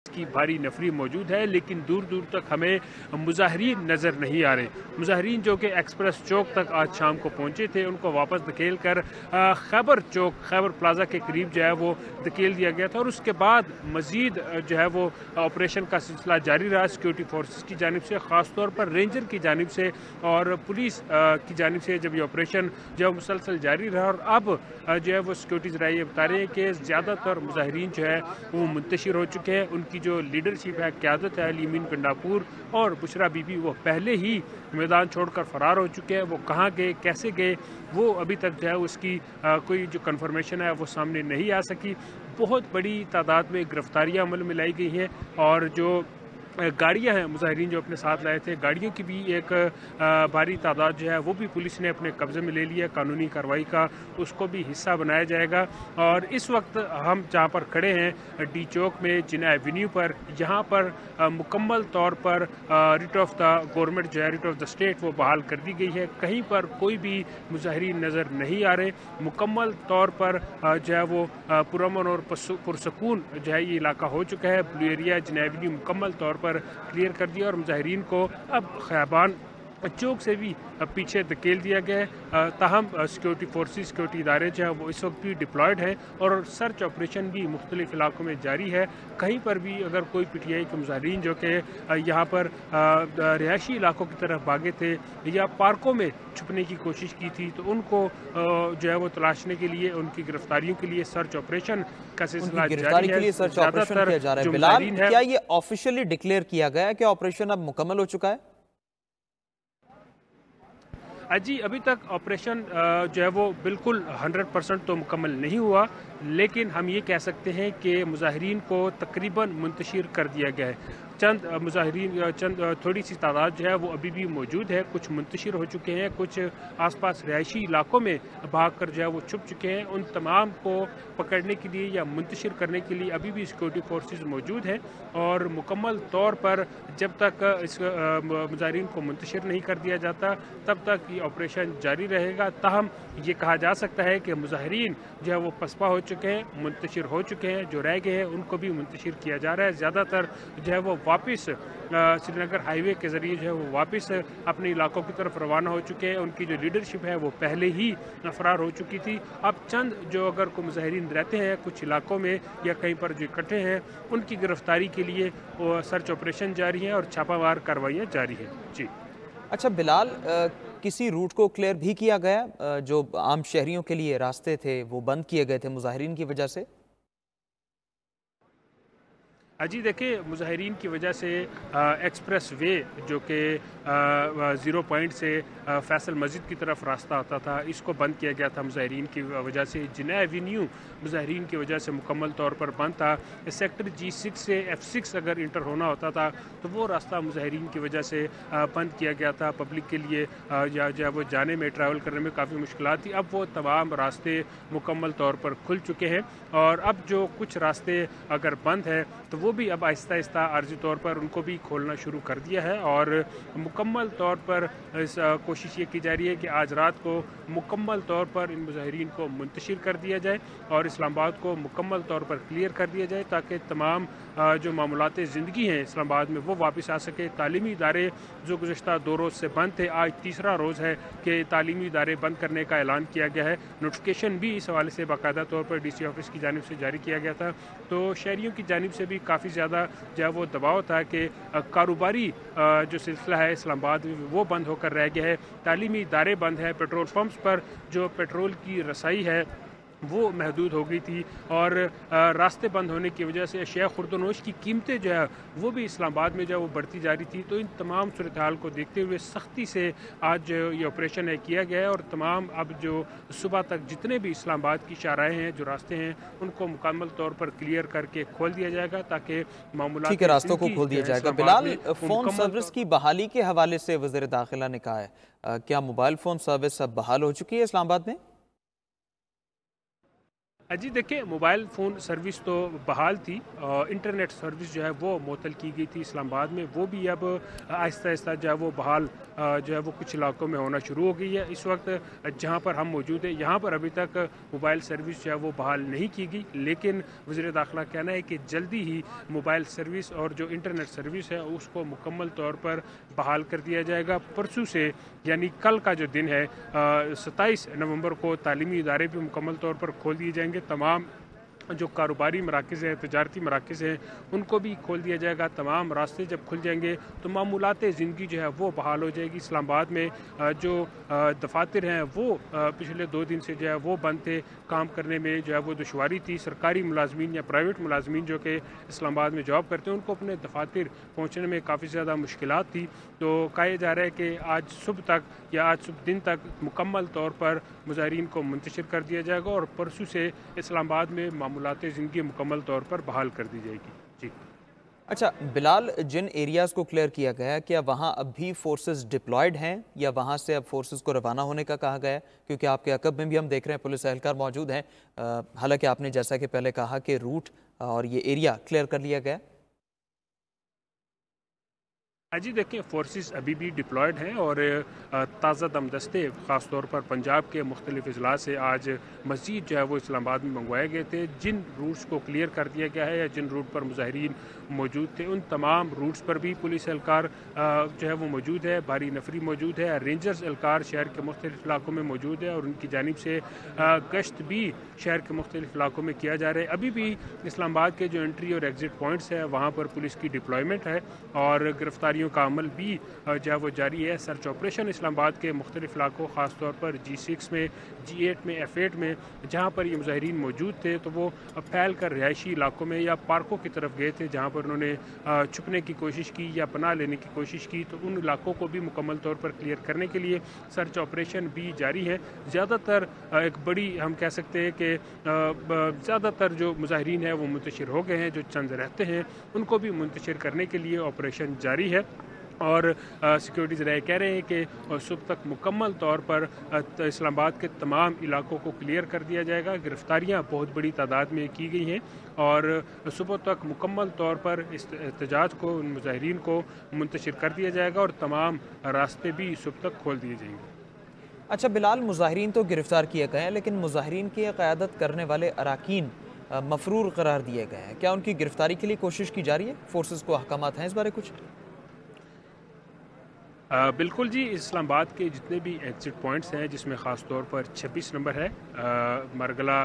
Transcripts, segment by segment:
کی بھاری نفری موجود ہے، لیکن دور دور تک ہمیں مظاہرین نظر نہیں آ رہے۔ مظاہرین جو کہ ایکسپریس چوک تک آج شام کو پہنچے تھے، ان کو واپس دھکیل کر خیبر چوک، خیبر پلازا کے قریب جو ہے وہ دھکیل دیا گیا تھا، اور اس کے بعد مزید جو ہے وہ آپریشن کا سلسلہ جاری رہا سیکورٹی فورسز کی جانب سے، خاص طور پر رینجر کی جانب سے اور پولیس کی جانب سے جب یہ آپریشن جو ہے مسلسل جاری رہا، اور اب جو ہے وہ سیکورٹی ذرائع یہ بتا رہے ہیں کہ زیادہ تر مظاہرین جو ہے وہ منتشر ہو چکے ہیں۔ ان کی جو لیڈرشپ ہے، قیادت ہے، علی امین پنڈاپور اور بشرا بی بی، وہ پہلے ہی میدان چھوڑ کر فرار ہو چکے ہیں۔ وہ کہاں گئے، کیسے گئے، وہ ابھی تک جو ہے اس کی کوئی جو کنفرمیشن ہے وہ سامنے نہیں آ سکی۔ بہت بڑی تعداد میں گرفتاریاں عمل میں لائی گئی ہیں، اور جو گاڑیاں ہیں مظاہرین جو اپنے ساتھ لائے تھے، گاڑیوں کی بھی ایک بھاری تعداد جو ہے وہ بھی پولیس نے اپنے قبضے میں لے لیا۔ قانونی کارروائی کا اس کو بھی حصہ بنایا جائے گا۔ اور اس وقت ہم جہاں پر کھڑے ہیں ڈی چوک میں جناح ایونیو پر، یہاں پر مکمل طور پر ریٹ آف دا گورنمنٹ جو ہے، ریٹ آف دا اسٹیٹ، وہ بحال کر دی گئی ہے۔ کہیں پر کوئی بھی مظاہرین نظر نہیں آ رہے۔ مکمل طور پر جو ہے وہ پرامن اور پرسکون جو ہے یہ علاقہ ہو چکا ہے۔ بلو ایریا جناح ایونیو مکمل طور پر کلیئر کر دیا، اور مظاہرین کو اب خیابان چوک سے بھی پیچھے دھکیل دیا گیا ہے۔ تاہم سیکورٹی فورسز، سیکورٹی ادارے جو ہیں وہ اس وقت بھی ڈپلائڈ ہیں، اور سرچ آپریشن بھی مختلف علاقوں میں جاری ہے۔ کہیں پر بھی اگر کوئی پی ٹی آئی کے مظاہرین جو کہ یہاں پر رہائشی علاقوں کی طرف بھاگے تھے یا پارکوں میں چھپنے کی کوشش کی تھی، تو ان کو جو ہے وہ تلاشنے کے لیے، ان کی گرفتاریوں کے لیے سرچ آپریشن کا سلسلہ جاری ہے۔ سرچ آپریشن کیا جا رہا ہے۔ بلال، کیا یہ آفیشلی ڈکلیئر کیا گیا ہے کہ آپریشن اب مکمل ہو چکا ہے؟ جی، ابھی تک آپریشن جو ہے وہ بالکل 100% تو مکمل نہیں ہوا، لیکن ہم یہ کہہ سکتے ہیں کہ مظاہرین کو تقریباً منتشر کر دیا گیا ہے۔ چند مظاہرین، تھوڑی سی تعداد جو ہے وہ ابھی بھی موجود ہے، کچھ منتشر ہو چکے ہیں، کچھ آس پاس رہائشی علاقوں میں بھاگ کر جو ہے وہ چھپ چکے ہیں۔ ان تمام کو پکڑنے کے لیے یا منتشر کرنے کے لیے ابھی بھی سیکورٹی فورسز موجود ہیں، اور مکمل طور پر جب تک اس مظاہرین کو منتشر نہیں کر دیا جاتا تب تک یہ آپریشن جاری رہے گا۔ تاہم یہ کہا جا سکتا ہے کہ مظاہرین جو ہے وہ پسپا ہو چکے ہیں، منتشر ہو چکے ہیں، جو رہ گئے ہیں ان کو بھی منتشر کیا جا رہا ہے۔ زیادہ تر جو ہے وہ واپس سری نگر ہائی وے کے ذریعے جو ہے وہ واپس اپنے علاقوں کی طرف روانہ ہو چکے ہیں۔ ان کی جو لیڈرشپ ہے وہ پہلے ہی فرار ہو چکی تھی۔ اب چند جو اگر کوئی مظاہرین رہتے ہیں کچھ علاقوں میں یا کہیں پر جو اکٹھے ہیں، ان کی گرفتاری کے لیے سرچ آپریشن جاری ہے اور چھاپہ مار کارروائیاں جاری ہیں۔ جی اچھا بلال، کسی روٹ کو کلیئر بھی کیا گیا؟ جو عام شہریوں کے لیے راستے تھے وہ بند کیے گئے تھے مظاہرین کی وجہ سے؟ جی دیکھیں، مظاہرین کی وجہ سے ایکسپریس وے جو کہ 0 پوائنٹ سے فیصل مسجد کی طرف راستہ آتا تھا، اس کو بند کیا گیا تھا مظاہرین کی وجہ سے۔ جناح ایونیو مظاہرین کی وجہ سے مکمل طور پر بند تھا۔ سیکٹر G6 سے F6 اگر انٹر ہونا ہوتا تھا تو وہ راستہ مظاہرین کی وجہ سے بند کیا گیا تھا۔ پبلک کے لیے یا جو ہے وہ جانے میں، ٹریول کرنے میں کافی مشکلات تھی۔ اب وہ تمام راستے مکمل طور پر کھل چکے ہیں، اور اب جو کچھ راستے اگر بند ہیں تو وہ بھی اب آہستہ آہستہ عارضی طور پر ان کو بھی کھولنا شروع کر دیا ہے، اور مکمل طور پر کوشش یہ کی جا رہی ہے کہ آج رات کو مکمل طور پر ان مظاہرین کو منتشر کر دیا جائے اور اسلام آباد کو مکمل طور پر کلیئر کر دیا جائے، تاکہ تمام جو معاملات زندگی ہیں اسلام آباد میں وہ واپس آ سکے۔ تعلیمی ادارے جو گزشتہ 2 روز سے بند تھے، آج تیسرا روز ہے کہ تعلیمی ادارے بند کرنے کا اعلان کیا گیا ہے۔ نوٹیفیکیشن بھی اس حوالے سے باقاعدہ طور پر ڈی سی آفس کی جانب سے جاری کیا گیا تھا، تو شہریوں کی جانب سے بھی کافی زیادہ جو ہے وہ دباؤ تھا کہ کاروباری جو سلسلہ ہے اسلام آباد میں وہ بند ہو کر رہ گیا ہے۔ تعلیمی ادارے بند ہیں، پیٹرول پمپس پر جو پیٹرول کی رسائی ہے وہ محدود ہو گئی تھی، اور راستے بند ہونے کی وجہ سے اشیاء خرد و نوش کی قیمتیں جو ہے وہ بھی اسلام آباد میں جو ہے وہ بڑھتی جا رہی تھی۔ تو ان تمام صورتحال کو دیکھتے ہوئے سختی سے آج یہ آپریشن ہے کیا گیا ہے، اور تمام اب جو صبح تک جتنے بھی اسلام آباد کی شاہراہیں ہیں، جو راستے ہیں، ان کو مکمل طور پر کلیئر کر کے کھول دیا جائے گا، تاکہ معاملات ٹھیک ہے، راستوں کو کھول دیا جائے گا۔ بلال، فون سروس کی بحالی کے حوالے سے وزیر داخلہ نے کہا ہے، کیا موبائل فون سروس اب بحال ہو چکی ہے اسلام آباد میں؟ जी देखिए, मोबाइल फ़ोन सर्विस तो बहाल थी, इंटरनेट सर्विस जो है वो मुअत्तल की गई थी इस्लामाबाद में, वो भी अब आहिस्ता आहिस्ता जो है वो बहाल जो है वो कुछ इलाकों में होना शुरू हो गई है। इस वक्त जहाँ पर हम मौजूद हैं यहाँ पर अभी तक मोबाइल सर्विस जो है वो बहाल नहीं की गई, लेकिन वज़ीर दाखिला का कहना है कि जल्दी ही मोबाइल सर्विस और जो इंटरनेट सर्विस है उसको मुकम्मल तौर पर बहाल कर दिया जाएगा। परसों से यानी कल का जो दिन है 27 नवंबर को तालीमी इदारे भी मुकम्मल तौर पर खोल दिए जाएंगे। तमाम जो कारोबारी मराकज़ हैं, तजारती मराकज़ हैं, उनको भी खोल दिया जाएगा। तमाम रास्ते जब खुल जाएंगे तो मामूलात ज़िंदगी जो है वो बहाल हो जाएगी। इस्लामाबाद में जो दफातर हैं वो पिछले 2 दिन से जो है वो बंद थे, काम करने में जो है वो दुश्वारी थी। सरकारी मुलाजमीन या प्राइवेट मुलाजमीन जो कि इस्लामाबाद में जॉब करते हैं उनको अपने दफातर पहुँचने में काफ़ी ज़्यादा मुश्किलात थी। तो कहा जा रहा है कि आज सुबह तक या आज सुबह दिन तक मुकम्मल तौर पर मुजाहिरीन को मुंतशिर कर दिया जाएगा और परसों से इस्लामाबाद में मामूलात ज़िंदगी मुकम्मल तौर पर बहाल कर दी जाएगी। जी अच्छा बिलाल, जिन एरियाज़ को क्लियर किया गया है क्या वहाँ अब भी फोर्सेस डिप्लॉयड हैं या वहाँ से अब फोर्सेस को रवाना होने का कहा गया है? क्योंकि आपके अकब में भी हम देख रहे हैं पुलिस एहलकार मौजूद हैं। हालांकि आपने जैसा कि पहले कहा कि रूट और ये एरिया क्लियर कर लिया गया। जी देखिए, फोर्सेस अभी भी डिप्लॉयड हैं और ताज़ा दम दस्ते ख़ास तौर पर पंजाब के मुख्तलिफ अजला से आज मज़ीद जो है वो इस्लामाबाद में मंगवाए गए थे। जिन रूट्स को क्लियर कर दिया गया है या जिन रूट पर मुजाहिरीन मौजूद थे उन तमाम रूट्स पर भी पुलिस एहलकार जो है वो मौजूद है, भारी नफरी मौजूद है, रेंजर्स एहलकार शहर के मुख्तलिफ इलाकों में मौजूद है और उनकी जानिब से गश्त भी शहर के मुख्तलिफ इलाकों में किया जा रहा है। अभी भी इस्लामाबाद के जो एंट्री और एग्ज़िट पॉइंट्स है वहाँ पर पुलिस की डिप्लॉयमेंट है और गिरफ्तारी का अमल भी जो है वो जारी है। सर्च ऑपरेशन इस्लामाबाद के मुख्तलिफ इलाकों ख़ास तौर पर G6 में, G8 में, F8 में जहाँ पर ये मुजाहिरीन मौजूद थे तो वो फैल कर रिहायशी इलाकों में या पार्कों की तरफ गए थे जहाँ पर उन्होंने छुपने की कोशिश की या पनाह लेने की कोशिश की। तो उन इलाकों को भी मुकम्मल तौर पर क्लियर करने के लिए सर्च ऑपरेशन भी जारी है। ज़्यादातर एक बड़ी हम कह सकते हैं कि ज़्यादातर जो मुजाहिरीन हैं वो मुंतशिर हो गए हैं, जो चंद रहते हैं उनको भी मुंतशिर करने के लिए ऑपरेशन जारी है और सिक्योरिटीज़ रहे कह रहे हैं कि सुबह तक मुकम्मल तौर पर इस्लामाबाद के तमाम इलाकों को क्लियर कर दिया जाएगा। गिरफ्तारियां बहुत बड़ी तादाद में की गई हैं और सुबह तक मुकम्मल तौर पर इस एहतजाज को, उन मुजाहिरीन को मुंतशिर कर दिया जाएगा और तमाम रास्ते भी सुबह तक खोल दिए जाएंगे। अच्छा बिलाल, मुजाहिरीन तो गिरफ्तार किए गए हैं लेकिन मुजाहिरीन की क़यादत करने वाले अराकीन मफरूर करार दिए गए हैं। क्या उनकी गिरफ्तारी के लिए कोशिश की जा रही है? फोर्सेस को अहकामात हैं इस बारे कुछ? बिल्कुल जी, इस्लामाबाद के जितने भी एग्ज़िट पॉइंट्स हैं जिसमें ख़ास तौर पर 26 नंबर है, मरगला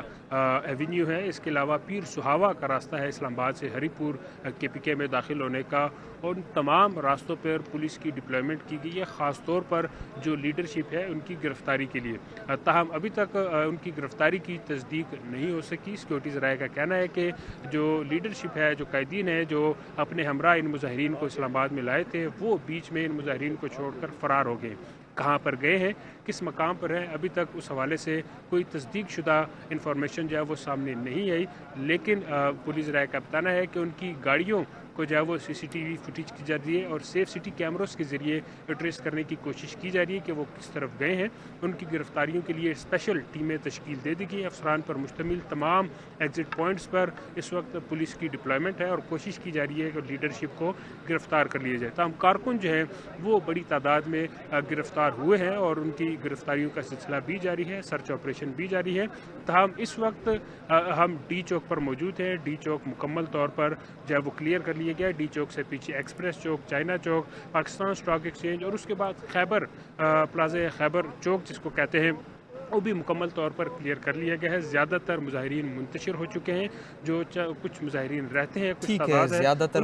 एवेन्यू है, इसके अलावा पीर सुहावा का रास्ता है इस्लामाबाद से हरीपुर KPK में दाखिल होने का, और तमाम रास्तों पर पुलिस की डिप्लॉयमेंट की गई है ख़ास तौर पर जो लीडरशिप है उनकी गिरफ्तारी के लिए। ताहम अभी तक उनकी गिरफ्तारी की तस्दीक नहीं हो सकी। सिक्योरिटीज़ राय का कहना है कि जो लीडरशिप है, जो कैदीन है, जो अपने हमरा इन मुजाहिरीन को इस्लामाबाद में लाए थे वो बीच में इन मुजाहिरीन को छोड़कर फरार हो गए। कहाँ पर गए हैं, किस मकाम पर हैं, अभी तक उस हवाले से कोई तस्दीक शुदा इंफॉर्मेशन जो है वो सामने नहीं आई। लेकिन पुलिस राय का बताना है कि उनकी गाड़ियों को जो है वो CCTV फुटेज के जरिए और सेफ सिटी कैमरों के ज़रिए ट्रेस करने की कोशिश की जा रही है कि वो किस तरफ गए हैं। उनकी गिरफ्तारियों के लिए स्पेशल टीमें तश्कील दे दी गई। अफसरान पर मुश्तमिल तमाम एग्ज़िट पॉइंट्स पर इस वक्त पुलिस की डिप्लॉयमेंट है और कोशिश की जा रही है कि लीडरशिप को गिरफ्तार कर लिया जाए। तमाम कारकुन जो हैं वो बड़ी तादाद में गिरफ्तार हुए हैं और उनकी गिरफ्तारियों का सिलसिला भी जारी है, सर्च ऑपरेशन भी जारी है। तमाम इस वक्त हम D चौक पर मौजूद हैं। D चौक मुकम्मल तौर पर जो है वो क्लियर कर लिया गया। D चौक से पीछे एक्सप्रेस चौक, चाइना चौक, पाकिस्तान स्टॉक एक्सचेंज और उसके बाद खैबर प्लाजा, खैबर चौक जिसको कहते हैं, वो भी मुकम्मल तौर पर क्लियर कर लिया गया है। ज़्यादातर मुजाहिरीन मुंतशिर हो चुके हैं। जो कुछ मुजाहिरीन रहते हैं, कुछ ठीक है, तादाद है, ज़्यादातर